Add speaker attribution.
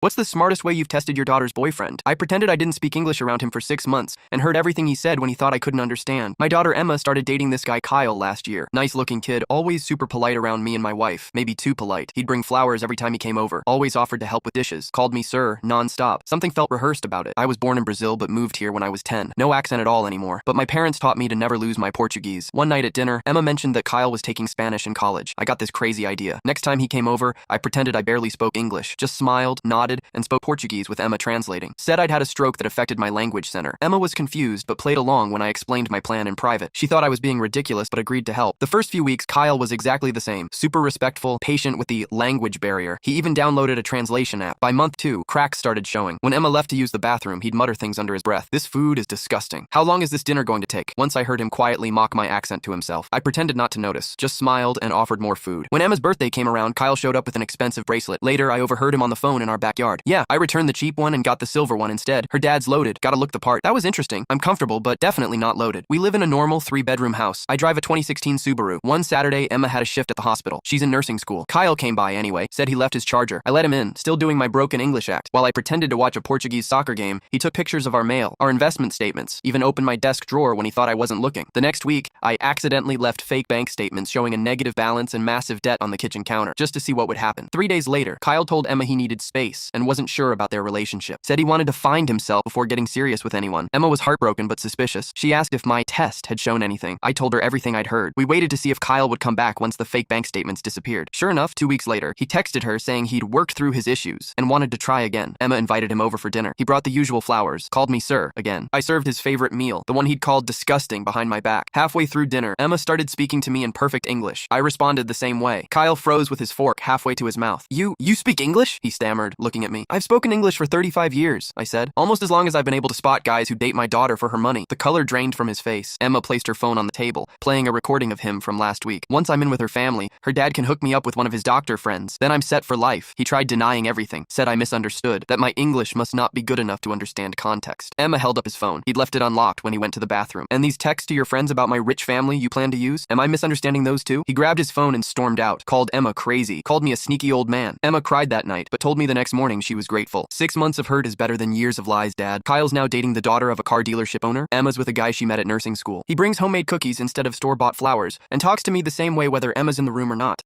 Speaker 1: What's the smartest way you've tested your daughter's boyfriend? I pretended I didn't speak English around him for 6 months and heard everything he said when he thought I couldn't understand. My daughter Emma started dating this guy Kyle last year. Nice looking kid, always super polite around me and my wife. Maybe too polite. He'd bring flowers every time he came over. Always offered to help with dishes. Called me sir, non-stop. Something felt rehearsed about it. I was born in Brazil but moved here when I was 10. No accent at all anymore. But my parents taught me to never lose my Portuguese. One night at dinner, Emma mentioned that Kyle was taking Spanish in college. I got this crazy idea. Next time he came over, I pretended I barely spoke English. Just smiled, nodded, and spoke Portuguese with Emma translating. Said I'd had a stroke that affected my language center. Emma was confused but played along when I explained my plan in private. She thought I was being ridiculous but agreed to help. The first few weeks, Kyle was exactly the same. Super respectful, patient with the language barrier. He even downloaded a translation app. By month 2, cracks started showing. When Emma left to use the bathroom, he'd mutter things under his breath. This food is disgusting. How long is this dinner going to take? Once I heard him quietly mock my accent to himself. I pretended not to notice, just smiled and offered more food. When Emma's birthday came around, Kyle showed up with an expensive bracelet. Later, I overheard him on the phone in our backyard. Yeah, I returned the cheap one and got the silver one instead. Her dad's loaded. Gotta look the part. That was interesting. I'm comfortable, but definitely not loaded. We live in a normal 3-bedroom house. I drive a 2016 Subaru. One Saturday, Emma had a shift at the hospital. She's in nursing school. Kyle came by anyway, said he left his charger. I let him in, still doing my broken English act. While I pretended to watch a Portuguese soccer game, he took pictures of our mail, our investment statements, even opened my desk drawer when he thought I wasn't looking. The next week, I accidentally left fake bank statements showing a negative balance and massive debt on the kitchen counter, just to see what would happen. 3 days later, Kyle told Emma he needed space and wasn't sure about their relationship. Said he wanted to find himself before getting serious with anyone. Emma was heartbroken but suspicious. She asked if my test had shown anything. I told her everything I'd heard. We waited to see if Kyle would come back once the fake bank statements disappeared. Sure enough, 2 weeks later, he texted her saying he'd worked through his issues and wanted to try again. Emma invited him over for dinner. He brought the usual flowers, called me sir again. I served his favorite meal, the one he'd called disgusting behind my back. Halfway through dinner, Emma started speaking to me in perfect English. I responded the same way. Kyle froze with his fork halfway to his mouth. You speak English? He stammered, looking at me. I've spoken English for 35 years, I said. Almost as long as I've been able to spot guys who date my daughter for her money. The color drained from his face. Emma placed her phone on the table, playing a recording of him from last week. Once I'm in with her family, her dad can hook me up with one of his doctor friends. Then I'm set for life. He tried denying everything, said I misunderstood, that my English must not be good enough to understand context. Emma held up his phone. He'd left it unlocked when he went to the bathroom. And these texts to your friends about my rich family you plan to use? Am I misunderstanding those too? He grabbed his phone and stormed out, called Emma crazy, called me a sneaky old man. Emma cried that night, but told me the next morning she was grateful. 6 months of hurt is better than years of lies, Dad. Kyle's now dating the daughter of a car dealership owner. Emma's with a guy she met at nursing school. He brings homemade cookies instead of store-bought flowers and talks to me the same way whether Emma's in the room or not.